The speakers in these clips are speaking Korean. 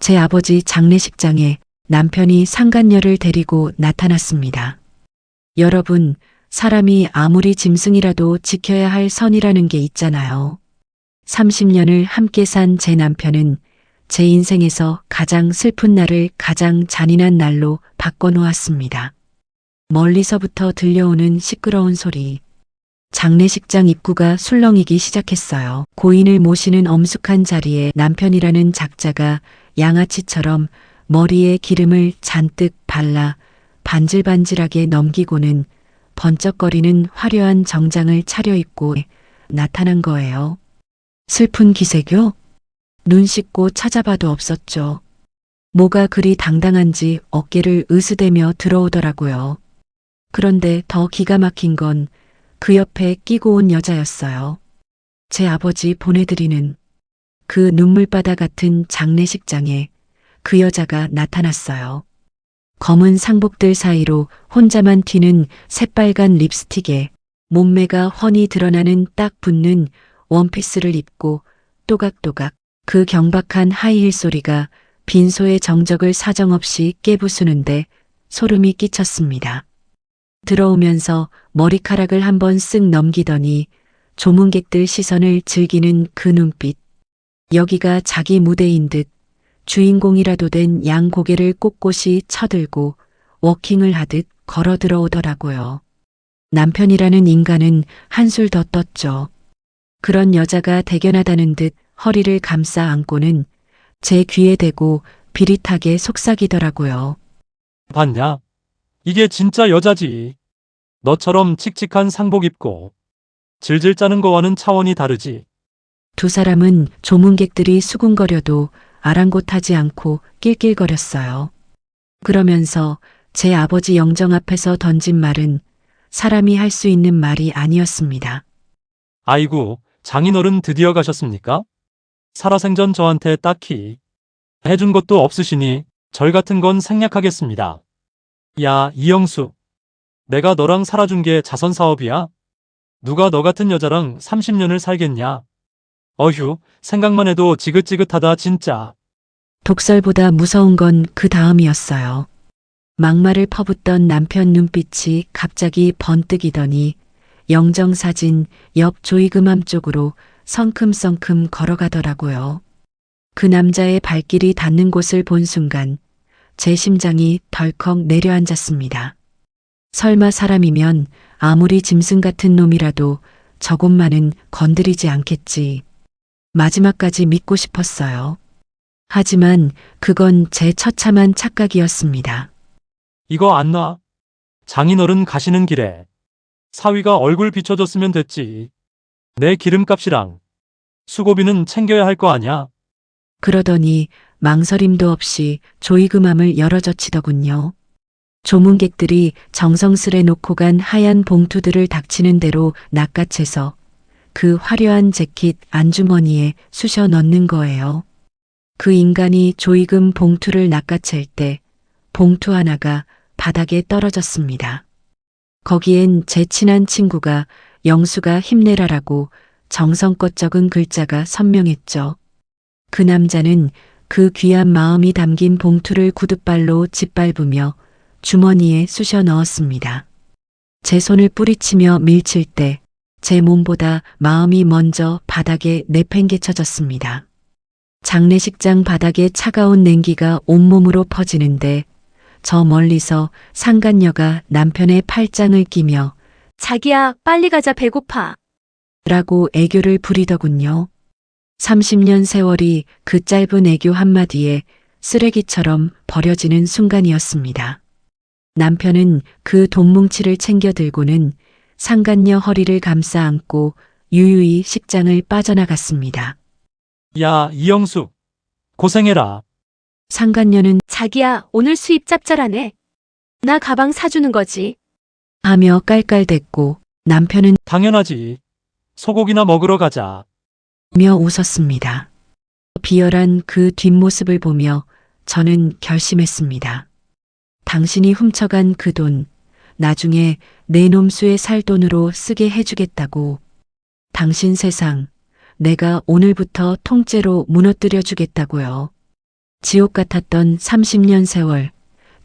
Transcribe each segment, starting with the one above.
제 아버지 장례식장에 남편이 상간녀를 데리고 나타났습니다. 여러분, 사람이 아무리 짐승이라도 지켜야 할 선이라는 게 있잖아요. 30년을 함께 산 제 남편은 제 인생에서 가장 슬픈 날을 가장 잔인한 날로 바꿔놓았습니다. 멀리서부터 들려오는 시끄러운 소리. 장례식장 입구가 술렁이기 시작했어요. 고인을 모시는 엄숙한 자리에 남편이라는 작자가 양아치처럼 머리에 기름을 잔뜩 발라 반질반질하게 넘기고는 번쩍거리는 화려한 정장을 차려입고 나타난 거예요. 슬픈 기세교? 눈 씻고 찾아봐도 없었죠. 뭐가 그리 당당한지 어깨를 으스대며 들어오더라고요. 그런데 더 기가 막힌 건 그 옆에 끼고 온 여자였어요. 제 아버지 보내드리는 그 눈물바다 같은 장례식장에 그 여자가 나타났어요. 검은 상복들 사이로 혼자만 튀는 새빨간 립스틱에 몸매가 훤히 드러나는 딱 붙는 원피스를 입고 또각또각 그 경박한 하이힐 소리가 빈소의 정적을 사정없이 깨부수는데 소름이 끼쳤습니다. 들어오면서 머리카락을 한번 쓱 넘기더니 조문객들 시선을 즐기는 그 눈빛. 여기가 자기 무대인 듯 주인공이라도 된 양 고개를 꼿꼿이 쳐들고 워킹을 하듯 걸어 들어오더라고요. 남편이라는 인간은 한술 더 떴죠. 그런 여자가 대견하다는 듯 허리를 감싸 안고는 제 귀에 대고 비릿하게 속삭이더라고요. 봤냐? 이게 진짜 여자지. 너처럼 칙칙한 상복 입고 질질 짜는 거와는 차원이 다르지. 두 사람은 조문객들이 수군거려도 아랑곳하지 않고 낄낄거렸어요. 그러면서 제 아버지 영정 앞에서 던진 말은 사람이 할 수 있는 말이 아니었습니다. 아이고, 장인어른 드디어 가셨습니까? 살아생전 저한테 딱히 해준 것도 없으시니 절 같은 건 생략하겠습니다. 야, 이영수. 내가 너랑 살아준 게 자선 사업이야? 누가 너 같은 여자랑 30년을 살겠냐? 어휴, 생각만 해도 지긋지긋하다 진짜. 독설보다 무서운 건 그 다음이었어요. 막말을 퍼붓던 남편 눈빛이 갑자기 번뜩이더니 영정사진 옆 조이금암 쪽으로 성큼성큼 걸어가더라고요. 그 남자의 발길이 닿는 곳을 본 순간 제 심장이 덜컥 내려앉았습니다. 설마 사람이면 아무리 짐승 같은 놈이라도 저곳만은 건드리지 않겠지. 마지막까지 믿고 싶었어요. 하지만 그건 제 처참한 착각이었습니다. 이거 안 놔. 장인어른 가시는 길에 사위가 얼굴 비춰줬으면 됐지. 내 기름값이랑 수고비는 챙겨야 할 거 아냐? 그러더니 망설임도 없이 조이금암을 열어젖히더군요. 조문객들이 정성스레 놓고 간 하얀 봉투들을 닥치는 대로 낚아채서 그 화려한 재킷 안주머니에 쑤셔 넣는 거예요. 그 인간이 조이금 봉투를 낚아챌 때 봉투 하나가 바닥에 떨어졌습니다. 거기엔 제 친한 친구가 영수가 힘내라라고 정성껏 적은 글자가 선명했죠. 그 남자는 그 귀한 마음이 담긴 봉투를 구둣발로 짓밟으며 주머니에 쑤셔 넣었습니다. 제 손을 뿌리치며 밀칠 때 제 몸보다 마음이 먼저 바닥에 내팽개쳐졌습니다. 장례식장 바닥에 차가운 냉기가 온몸으로 퍼지는데 저 멀리서 상간녀가 남편의 팔짱을 끼며 자기야, 빨리 가자, 배고파. 라고 애교를 부리더군요. 30년 세월이 그 짧은 애교 한마디에 쓰레기처럼 버려지는 순간이었습니다. 남편은 그 돈뭉치를 챙겨 들고는 상간녀 허리를 감싸 안고 유유히 식장을 빠져나갔습니다. 야, 이영수. 고생해라. 상간녀는 자기야, 오늘 수입 짭짤하네. 나 가방 사주는 거지. 하며 깔깔댔고 남편은 당연하지. 소고기나 먹으러 가자. 며 웃었습니다. 비열한 그 뒷모습을 보며 저는 결심했습니다. 당신이 훔쳐간 그 돈, 나중에 내 놈수의 살 돈으로 쓰게 해주겠다고. 당신 세상, 내가 오늘부터 통째로 무너뜨려 주겠다고요. 지옥 같았던 30년 세월,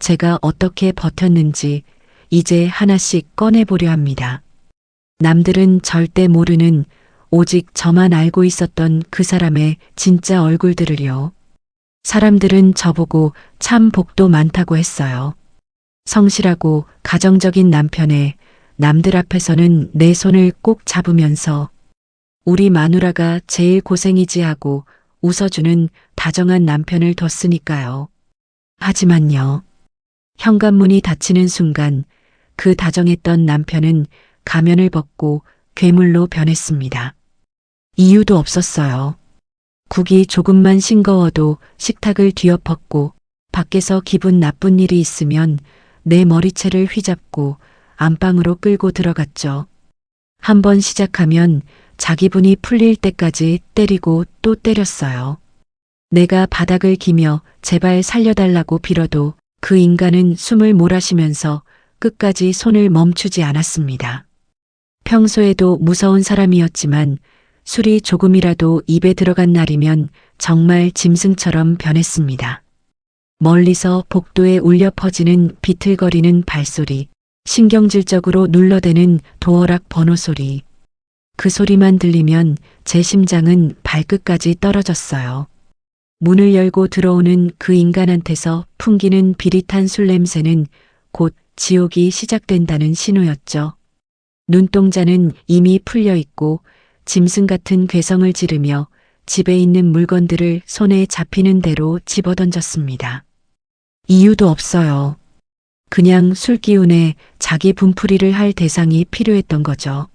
제가 어떻게 버텼는지 이제 하나씩 꺼내보려 합니다. 남들은 절대 모르는 오직 저만 알고 있었던 그 사람의 진짜 얼굴들을요. 사람들은 저보고 참 복도 많다고 했어요. 성실하고 가정적인 남편에 남들 앞에서는 내 손을 꼭 잡으면서 우리 마누라가 제일 고생이지 하고 웃어주는 다정한 남편을 뒀으니까요. 하지만요. 현관문이 닫히는 순간 그 다정했던 남편은 가면을 벗고 괴물로 변했습니다. 이유도 없었어요. 국이 조금만 싱거워도 식탁을 뒤엎었고 밖에서 기분 나쁜 일이 있으면 내 머리채를 휘잡고 안방으로 끌고 들어갔죠. 한번 시작하면 자기 분이 풀릴 때까지 때리고 또 때렸어요. 내가 바닥을 기며 제발 살려달라고 빌어도 그 인간은 숨을 몰아쉬면서 끝까지 손을 멈추지 않았습니다. 평소에도 무서운 사람이었지만 술이 조금이라도 입에 들어간 날이면 정말 짐승처럼 변했습니다. 멀리서 복도에 울려 퍼지는 비틀거리는 발소리, 신경질적으로 눌러대는 도어락 번호 소리. 그 소리만 들리면 제 심장은 발끝까지 떨어졌어요. 문을 열고 들어오는 그 인간한테서 풍기는 비릿한 술 냄새는 곧 지옥이 시작된다는 신호였죠. 눈동자는 이미 풀려 있고 짐승 같은 괴성을 지르며 집에 있는 물건들을 손에 잡히는 대로 집어던졌습니다. 이유도 없어요. 그냥 술 기운에 자기 분풀이를 할 대상이 필요했던 거죠.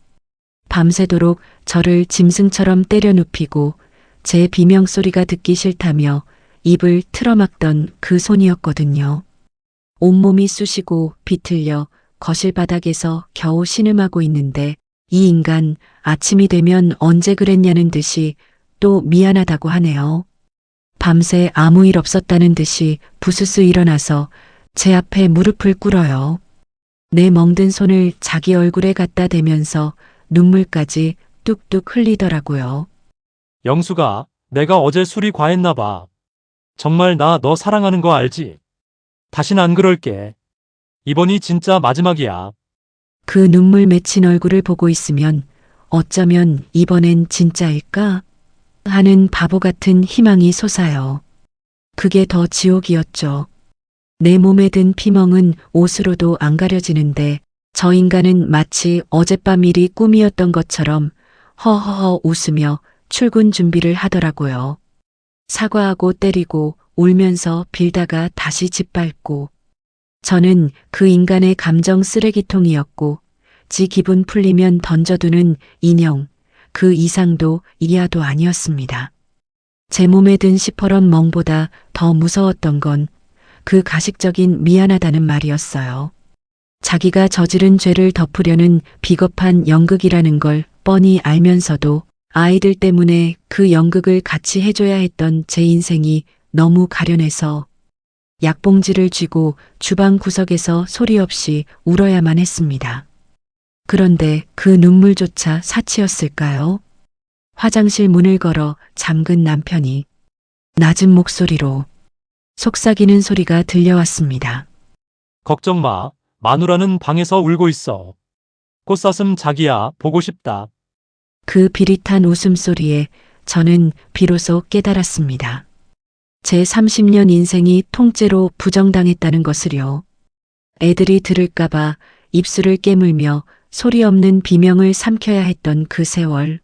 밤새도록 저를 짐승처럼 때려 눕히고 제 비명소리가 듣기 싫다며 입을 틀어막던 그 손이었거든요. 온몸이 쑤시고 비틀려 거실 바닥에서 겨우 신음하고 있는데 이 인간 아침이 되면 언제 그랬냐는 듯이 또 미안하다고 하네요. 밤새 아무 일 없었다는 듯이 부스스 일어나서 제 앞에 무릎을 꿇어요. 내 멍든 손을 자기 얼굴에 갖다 대면서 눈물까지 뚝뚝 흘리더라고요. 영수가 내가 어제 술이 과했나 봐. 정말 나 너 사랑하는 거 알지? 다신 안 그럴게. 이번이 진짜 마지막이야. 그 눈물 맺힌 얼굴을 보고 있으면 어쩌면 이번엔 진짜일까? 하는 바보 같은 희망이 솟아요. 그게 더 지옥이었죠. 내 몸에 든 피멍은 옷으로도 안 가려지는데 저 인간은 마치 어젯밤 일이 꿈이었던 것처럼 허허허 웃으며 출근 준비를 하더라고요. 사과하고 때리고 울면서 빌다가 다시 짓밟고 저는 그 인간의 감정 쓰레기통이었고 지 기분 풀리면 던져두는 인형, 그 이상도 이하도 아니었습니다. 제 몸에 든 시퍼런 멍보다 더 무서웠던 건 그 가식적인 미안하다는 말이었어요. 자기가 저지른 죄를 덮으려는 비겁한 연극이라는 걸 뻔히 알면서도 아이들 때문에 그 연극을 같이 해줘야 했던 제 인생이 너무 가련해서 약봉지를 쥐고 주방 구석에서 소리 없이 울어야만 했습니다. 그런데 그 눈물조차 사치였을까요? 화장실 문을 걸어 잠근 남편이 낮은 목소리로 속삭이는 소리가 들려왔습니다. 걱정 마. 마누라는 방에서 울고 있어. 꽃사슴 자기야, 보고 싶다. 그 비릿한 웃음소리에 저는 비로소 깨달았습니다. 제 30년 인생이 통째로 부정당했다는 것을요. 애들이 들을까봐 입술을 깨물며 소리 없는 비명을 삼켜야 했던 그 세월.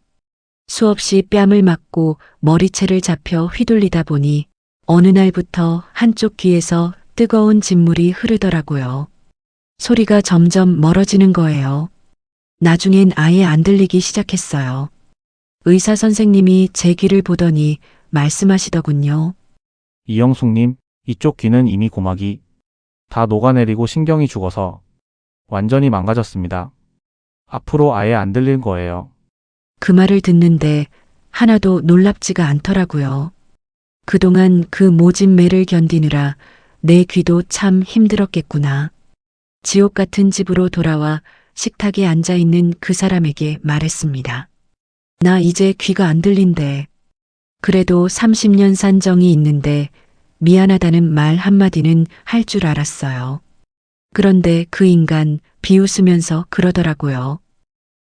수없이 뺨을 맞고 머리채를 잡혀 휘둘리다 보니 어느 날부터 한쪽 귀에서 뜨거운 진물이 흐르더라고요. 소리가 점점 멀어지는 거예요. 나중엔 아예 안 들리기 시작했어요. 의사 선생님이 제 귀를 보더니 말씀하시더군요. 이영숙님, 이쪽 귀는 이미 고막이 다 녹아내리고 신경이 죽어서 완전히 망가졌습니다. 앞으로 아예 안 들릴 거예요. 그 말을 듣는데 하나도 놀랍지가 않더라고요. 그동안 그 모진 매를 견디느라 내 귀도 참 힘들었겠구나. 지옥 같은 집으로 돌아와 식탁에 앉아있는 그 사람에게 말했습니다. 나 이제 귀가 안 들린대. 그래도 30년 산 정이 있는데 미안하다는 말 한마디는 할 줄 알았어요. 그런데 그 인간 비웃으면서 그러더라고요.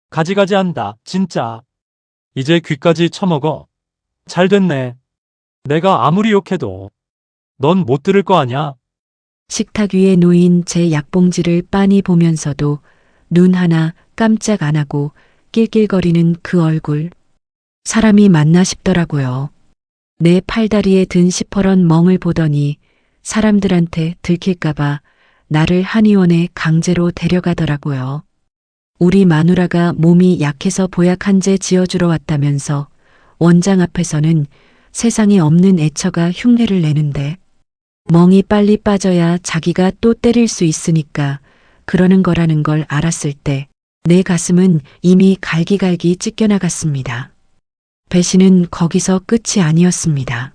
가지가지 한다, 진짜. 이제 귀까지 처먹어. 잘 됐네. 내가 아무리 욕해도 넌 못 들을 거 아냐? 식탁 위에 놓인 제 약봉지를 빤히 보면서도 눈 하나 깜짝 안 하고 낄낄거리는 그 얼굴. 사람이 맞나 싶더라고요. 내 팔다리에 든 시퍼런 멍을 보더니 사람들한테 들킬까봐 나를 한의원에 강제로 데려가더라고요. 우리 마누라가 몸이 약해서 보약 한 제 지어주러 왔다면서 원장 앞에서는 세상에 없는 애처가 흉내를 내는데 멍이 빨리 빠져야 자기가 또 때릴 수 있으니까 그러는 거라는 걸 알았을 때 내 가슴은 이미 갈기갈기 찢겨나갔습니다. 배신은 거기서 끝이 아니었습니다.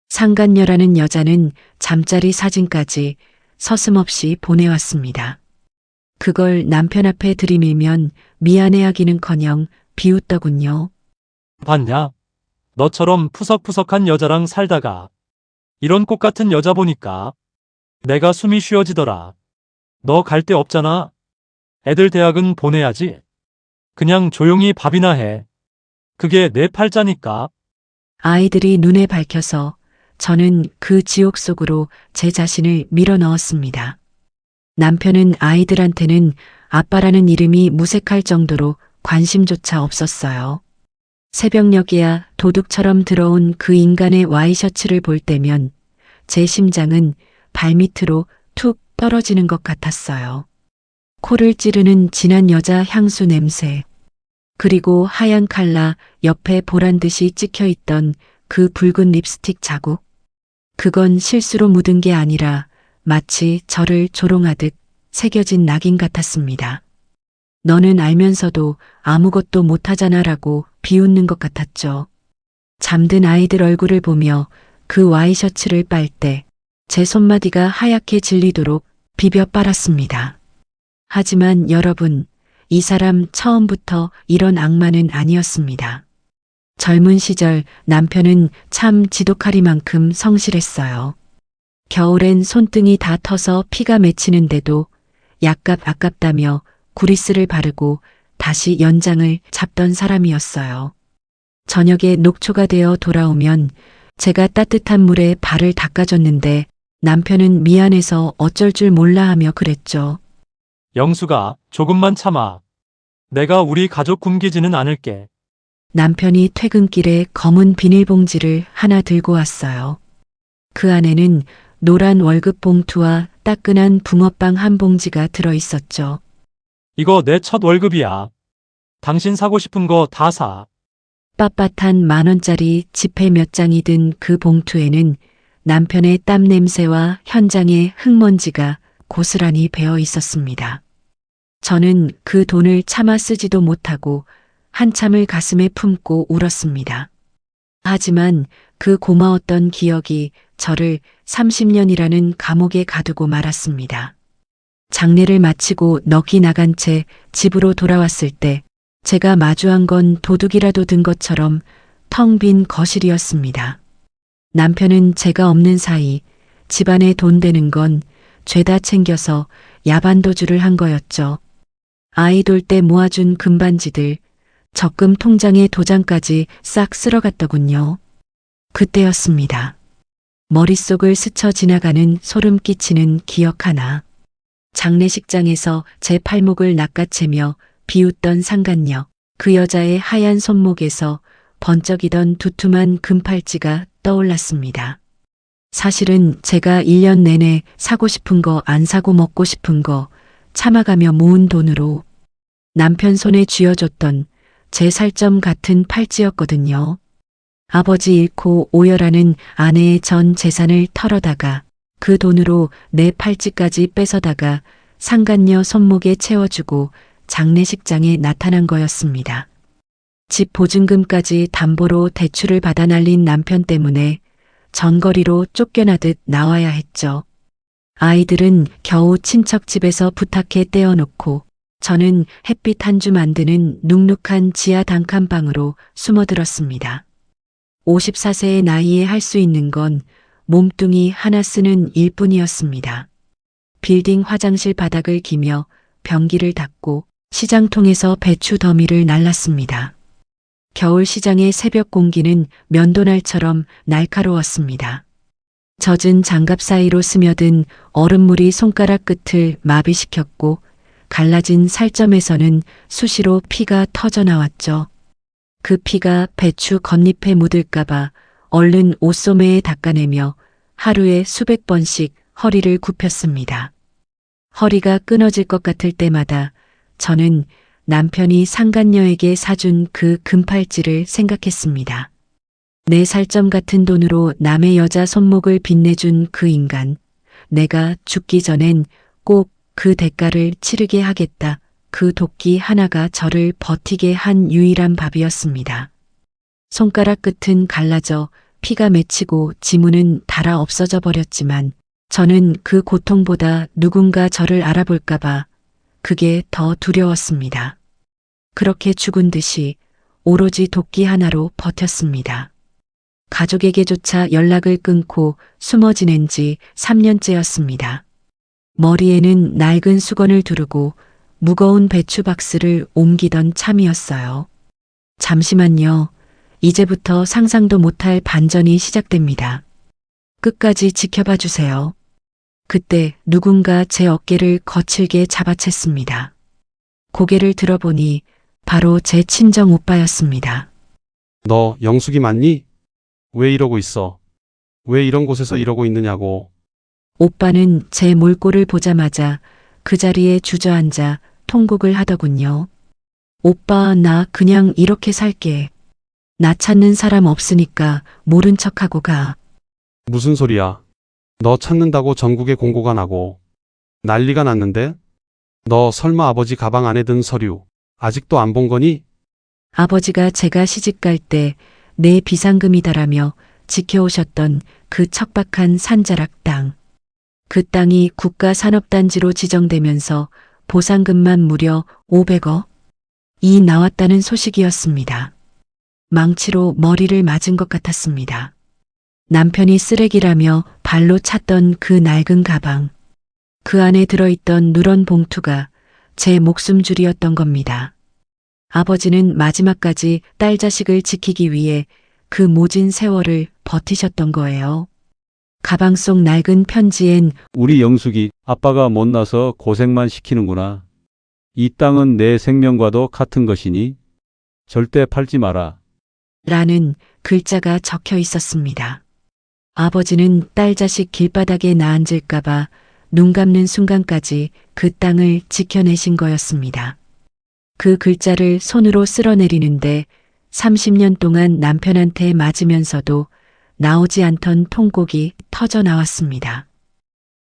상간녀라는 여자는 잠자리 사진까지 서슴없이 보내왔습니다. 그걸 남편 앞에 들이밀면 미안해하기는커녕 비웃더군요. 봤냐? 너처럼 푸석푸석한 여자랑 살다가 이런 꽃 같은 여자 보니까 내가 숨이 쉬어지더라. 너 갈 데 없잖아. 애들 대학은 보내야지. 그냥 조용히 밥이나 해. 그게 내 팔자니까. 아이들이 눈에 밝혀서 저는 그 지옥 속으로 제 자신을 밀어 넣었습니다. 남편은 아이들한테는 아빠라는 이름이 무색할 정도로 관심조차 없었어요. 새벽녘이야 도둑처럼 들어온 그 인간의 와이셔츠를 볼 때면 제 심장은 발밑으로 툭 떨어지는 것 같았어요. 코를 찌르는 진한 여자 향수 냄새, 그리고 하얀 칼라 옆에 보란 듯이 찍혀 있던 그 붉은 립스틱 자국. 그건 실수로 묻은 게 아니라 마치 저를 조롱하듯 새겨진 낙인 같았습니다. 너는 알면서도 아무것도 못하잖아라고 비웃는 것 같았죠. 잠든 아이들 얼굴을 보며 그 와이셔츠를 빨 때 제 손마디가 하얗게 질리도록 비벼 빨았습니다. 하지만 여러분, 이 사람 처음부터 이런 악마는 아니었습니다. 젊은 시절 남편은 참 지독하리만큼 성실했어요. 겨울엔 손등이 다 터서 피가 맺히는데도 약값 아깝다며 구리스를 바르고 다시 연장을 잡던 사람이었어요. 저녁에 녹초가 되어 돌아오면 제가 따뜻한 물에 발을 닦아줬는데 남편은 미안해서 어쩔 줄 몰라 하며 그랬죠. 영수가 조금만 참아. 내가 우리 가족 굶기지는 않을게. 남편이 퇴근길에 검은 비닐봉지를 하나 들고 왔어요. 그 안에는 노란 월급 봉투와 따끈한 붕어빵 한 봉지가 들어 있었죠. 이거 내 첫 월급이야. 당신 사고 싶은 거 다 사. 빳빳한 10,000원짜리 지폐 몇 장이 든 그 봉투에는 남편의 땀 냄새와 현장의 흙먼지가 고스란히 배어 있었습니다. 저는 그 돈을 차마 쓰지도 못하고 한참을 가슴에 품고 울었습니다. 하지만 그 고마웠던 기억이 저를 30년이라는 감옥에 가두고 말았습니다. 장례를 마치고 넋이 나간 채 집으로 돌아왔을 때 제가 마주한 건 도둑이라도 든 것처럼 텅 빈 거실이었습니다. 남편은 제가 없는 사이 집안에 돈 되는 건 죄다 챙겨서 야반도주를 한 거였죠. 아이 돌 때 모아준 금반지들, 적금 통장의 도장까지 싹 쓸어갔더군요. 그때였습니다. 머릿속을 스쳐 지나가는 소름 끼치는 기억 하나. 장례식장에서 제 팔목을 낚아채며 비웃던 상간녀, 그 여자의 하얀 손목에서 번쩍이던 두툼한 금팔찌가 떠올랐습니다. 사실은 제가 1년 내내 사고 싶은 거 안 사고 먹고 싶은 거 참아가며 모은 돈으로 남편 손에 쥐어줬던 제 살점 같은 팔찌였거든요. 아버지 잃고 오열하는 아내의 전 재산을 털어다가 그 돈으로 내 팔찌까지 뺏어다가 상간녀 손목에 채워주고 장례식장에 나타난 거였습니다. 집 보증금까지 담보로 대출을 받아 날린 남편 때문에 전거리로 쫓겨나듯 나와야 했죠. 아이들은 겨우 친척 집에서 부탁해 떼어놓고 저는 햇빛 한 줌 안 드는 눅눅한 지하 단칸방으로 숨어들었습니다. 54세의 나이에 할 수 있는 건 몸뚱이 하나 쓰는 일뿐이었습니다. 빌딩 화장실 바닥을 기며 변기를 닦고 시장통에서 배추 더미를 날랐습니다. 겨울 시장의 새벽 공기는 면도날처럼 날카로웠습니다. 젖은 장갑 사이로 스며든 얼음물이 손가락 끝을 마비시켰고 갈라진 살점에서는 수시로 피가 터져 나왔죠. 그 피가 배추 겉잎에 묻을까봐 얼른 옷소매에 닦아내며 하루에 수백 번씩 허리를 굽혔습니다. 허리가 끊어질 것 같을 때마다 저는 남편이 상간녀에게 사준 그 금팔찌를 생각했습니다. 내 살점 같은 돈으로 남의 여자 손목을 빛내준 그 인간, 내가 죽기 전엔 꼭 그 대가를 치르게 하겠다. 그 도끼 하나가 저를 버티게 한 유일한 밥이었습니다. 손가락 끝은 갈라져 피가 맺히고 지문은 닳아 없어져 버렸지만 저는 그 고통보다 누군가 저를 알아볼까봐 그게 더 두려웠습니다. 그렇게 죽은 듯이 오로지 도끼 하나로 버텼습니다. 가족에게조차 연락을 끊고 숨어 지낸 지 3년째였습니다. 머리에는 낡은 수건을 두르고 무거운 배추 박스를 옮기던 참이었어요. 잠시만요. 이제부터 상상도 못할 반전이 시작됩니다. 끝까지 지켜봐 주세요. 그때 누군가 제 어깨를 거칠게 잡아챘습니다. 고개를 들어보니 바로 제 친정 오빠였습니다. 너 영숙이 맞니? 왜 이러고 있어? 왜 이런 곳에서 이러고 있느냐고. 오빠는 제 몰골을 보자마자 그 자리에 주저앉아 통곡을 하더군요. 오빠, 나 그냥 이렇게 살게. 나 찾는 사람 없으니까 모른 척하고 가. 무슨 소리야? 너 찾는다고 전국에 공고가 나고 난리가 났는데? 너 설마 아버지 가방 안에 든 서류 아직도 안 본 거니? 아버지가 제가 시집갈 때 내 비상금이다라며 지켜오셨던 그 척박한 산자락 땅. 그 땅이 국가산업단지로 지정되면서 보상금만 무려 500억이 나왔다는 소식이었습니다. 망치로 머리를 맞은 것 같았습니다. 남편이 쓰레기라며 발로 찼던 그 낡은 가방. 그 안에 들어있던 누런 봉투가 제 목숨줄이었던 겁니다. 아버지는 마지막까지 딸 자식을 지키기 위해 그 모진 세월을 버티셨던 거예요. 가방 속 낡은 편지엔 우리 영숙이 아빠가 못나서 고생만 시키는구나. 이 땅은 내 생명과도 같은 것이니 절대 팔지 마라. 라는 글자가 적혀 있었습니다. 아버지는 딸 자식 길바닥에 나앉을까봐 눈 감는 순간까지 그 땅을 지켜내신 거였습니다. 그 글자를 손으로 쓸어내리는데 30년 동안 남편한테 맞으면서도 나오지 않던 통곡이 터져 나왔습니다.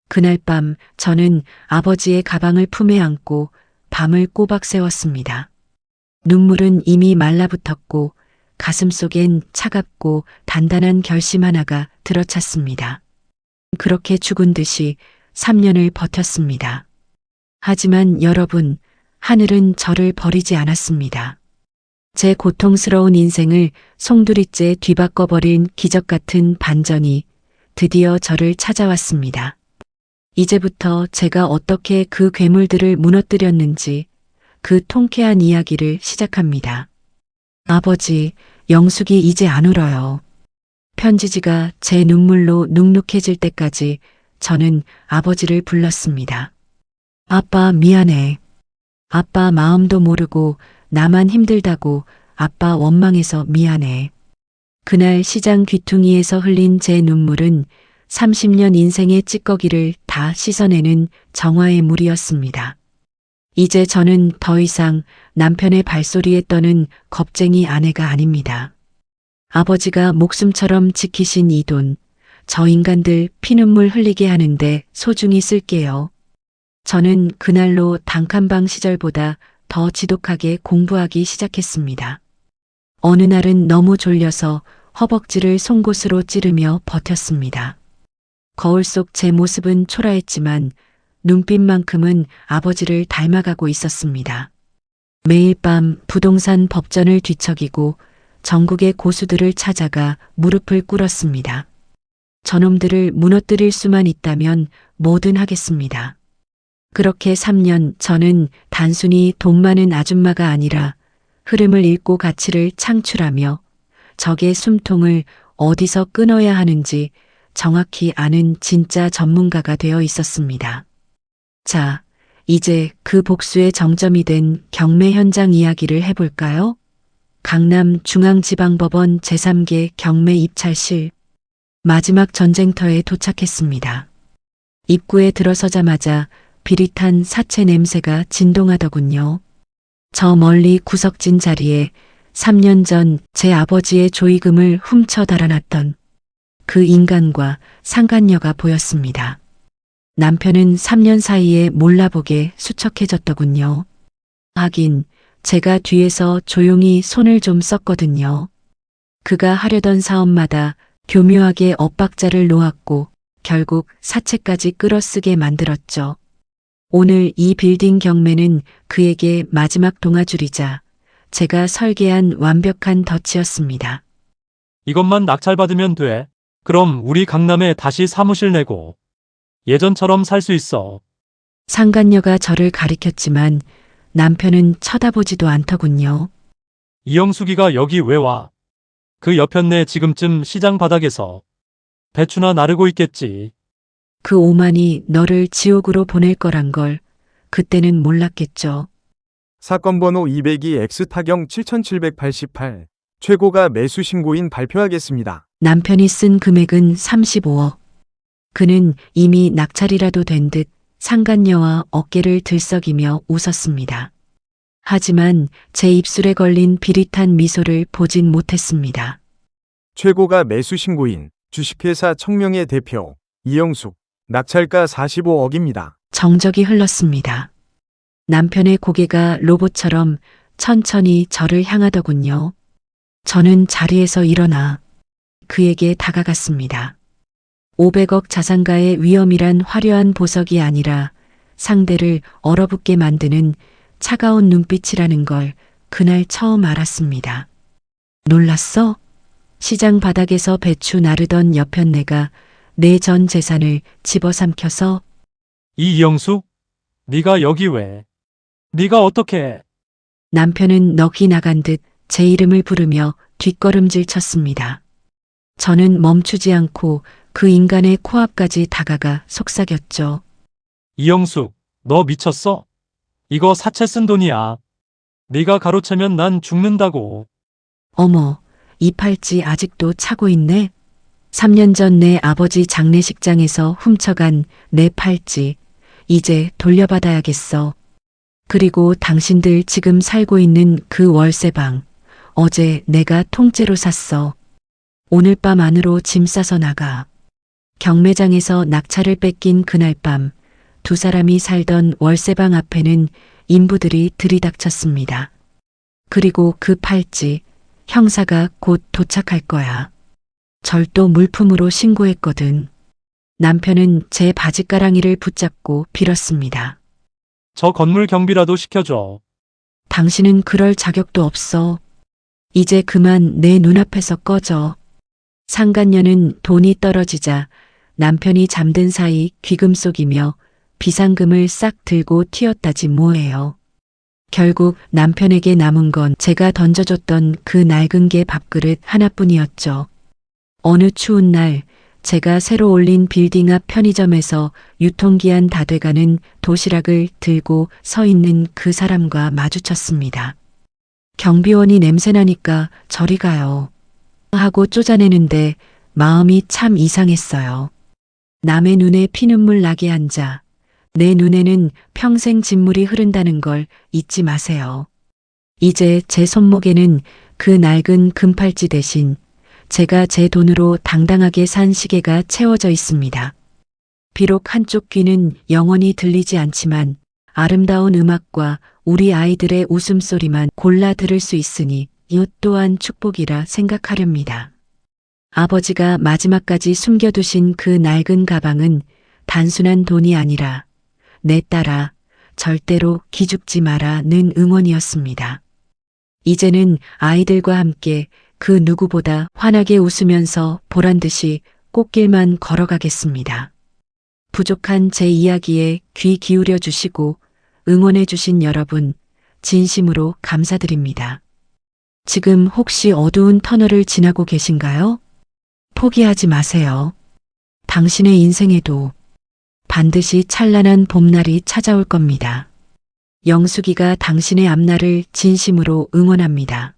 그날 밤 저는 아버지의 가방을 품에 안고 밤을 꼬박 새웠습니다. 눈물은 이미 말라붙었고 가슴 속엔 차갑고 단단한 결심 하나가 들어찼습니다. 그렇게 죽은 듯이 3년을 버텼습니다. 하지만 여러분, 하늘은 저를 버리지 않았습니다. 제 고통스러운 인생을 송두리째 뒤바꿔버린 기적 같은 반전이 드디어 저를 찾아왔습니다. 이제부터 제가 어떻게 그 괴물들을 무너뜨렸는지 그 통쾌한 이야기를 시작합니다. 아버지, 영숙이 이제 안 울어요. 편지지가 제 눈물로 눅눅해질 때까지 저는 아버지를 불렀습니다. 아빠 미안해. 아빠 마음도 모르고 나만 힘들다고 아빠 원망해서 미안해. 그날 시장 귀퉁이에서 흘린 제 눈물은 30년 인생의 찌꺼기를 다 씻어내는 정화의 물이었습니다. 이제 저는 더 이상 남편의 발소리에 떠는 겁쟁이 아내가 아닙니다. 아버지가 목숨처럼 지키신 이 돈, 저 인간들 피눈물 흘리게 하는데 소중히 쓸게요. 저는 그날로 단칸방 시절보다 더 지독하게 공부하기 시작했습니다. 어느 날은 너무 졸려서 허벅지를 송곳으로 찌르며 버텼습니다. 거울 속 제 모습은 초라했지만 눈빛만큼은 아버지를 닮아가고 있었습니다. 매일 밤 부동산 법전을 뒤척이고 전국의 고수들을 찾아가 무릎을 꿇었습니다. 저놈들을 무너뜨릴 수만 있다면 뭐든 하겠습니다. 그렇게 3년 저는 단순히 돈 많은 아줌마가 아니라 흐름을 읽고 가치를 창출하며 적의 숨통을 어디서 끊어야 하는지 정확히 아는 진짜 전문가가 되어 있었습니다. 자, 이제 그 복수의 정점이 된 경매 현장 이야기를 해볼까요? 강남중앙지방법원 제3개 경매 입찰실. 마지막 전쟁터에 도착했습니다. 입구에 들어서자마자 비릿한 사체 냄새가 진동하더군요. 저 멀리 구석진 자리에 3년 전 제 아버지의 조의금을 훔쳐 달아났던 그 인간과 상간녀가 보였습니다. 남편은 3년 사이에 몰라보게 수척해졌더군요. 하긴 제가 뒤에서 조용히 손을 좀 썼거든요. 그가 하려던 사업마다 교묘하게 엇박자를 놓았고 결국 사채까지 끌어쓰게 만들었죠. 오늘 이 빌딩 경매는 그에게 마지막 동아줄이자 제가 설계한 완벽한 덫이었습니다. 이것만 낙찰받으면 돼. 그럼 우리 강남에 다시 사무실 내고 예전처럼 살 수 있어. 상간녀가 저를 가리켰지만 남편은 쳐다보지도 않더군요. 이영숙이가 여기 왜 와? 그 여편네 지금쯤 시장 바닥에서 배추나 나르고 있겠지. 그 오만이 너를 지옥으로 보낼 거란 걸 그때는 몰랐겠죠. 사건 번호 202 X타경 7788 최고가 매수 신고인 발표하겠습니다. 남편이 쓴 금액은 35억. 그는 이미 낙찰이라도 된 듯 상간녀와 어깨를 들썩이며 웃었습니다. 하지만 제 입술에 걸린 비릿한 미소를 보진 못했습니다. 최고가 매수 신고인 주식회사 청명의 대표 이영숙 낙찰가 45억입니다. 정적이 흘렀습니다. 남편의 고개가 로봇처럼 천천히 저를 향하더군요. 저는 자리에서 일어나 그에게 다가갔습니다. 500억 자산가의 위험이란 화려한 보석이 아니라 상대를 얼어붙게 만드는 차가운 눈빛이라는 걸 그날 처음 알았습니다. 놀랐어? 시장 바닥에서 배추 나르던 여편네가 내 전 재산을 집어삼켜서 이영숙? 네가 여기 왜? 네가 어떻게 해? 남편은 넋이 나간 듯 제 이름을 부르며 뒷걸음질 쳤습니다. 저는 멈추지 않고 그 인간의 코앞까지 다가가 속삭였죠. 이영숙, 너 미쳤어? 이거 사채 쓴 돈이야. 네가 가로채면 난 죽는다고. 어머, 이 팔찌 아직도 차고 있네? 3년 전 내 아버지 장례식장에서 훔쳐간 내 팔찌, 이제 돌려받아야겠어. 그리고 당신들 지금 살고 있는 그 월세방, 어제 내가 통째로 샀어. 오늘 밤 안으로 짐 싸서 나가. 경매장에서 낙찰을 뺏긴 그날 밤, 두 사람이 살던 월세방 앞에는 인부들이 들이닥쳤습니다. 그리고 그 팔찌, 형사가 곧 도착할 거야. 절도 물품으로 신고했거든. 남편은 제 바지가랑이를 붙잡고 빌었습니다. 저 건물 경비라도 시켜줘. 당신은 그럴 자격도 없어. 이제 그만 내 눈앞에서 꺼져. 상간녀는 돈이 떨어지자 남편이 잠든 사이 귀금속이며 비상금을 싹 들고 튀었다지 뭐예요. 결국 남편에게 남은 건 제가 던져줬던 그 낡은 개 밥그릇 하나뿐이었죠. 어느 추운 날 제가 새로 올린 빌딩 앞 편의점에서 유통기한 다 돼가는 도시락을 들고 서 있는 그 사람과 마주쳤습니다. 경비원이 냄새나니까 저리 가요. 하고 쫓아내는데 마음이 참 이상했어요. 남의 눈에 피눈물 나게 앉아 내 눈에는 평생 진물이 흐른다는 걸 잊지 마세요. 이제 제 손목에는 그 낡은 금팔찌 대신 제가 제 돈으로 당당하게 산 시계가 채워져 있습니다. 비록 한쪽 귀는 영원히 들리지 않지만 아름다운 음악과 우리 아이들의 웃음소리만 골라 들을 수 있으니 이것 또한 축복이라 생각하렵니다. 아버지가 마지막까지 숨겨두신 그 낡은 가방은 단순한 돈이 아니라 내 딸아, 절대로 기죽지 마라는 응원이었습니다. 이제는 아이들과 함께 그 누구보다 환하게 웃으면서 보란듯이 꽃길만 걸어가겠습니다. 부족한 제 이야기에 귀 기울여 주시고 응원해 주신 여러분, 진심으로 감사드립니다. 지금 혹시 어두운 터널을 지나고 계신가요? 포기하지 마세요. 당신의 인생에도 반드시 찬란한 봄날이 찾아올 겁니다. 영숙이가 당신의 앞날을 진심으로 응원합니다.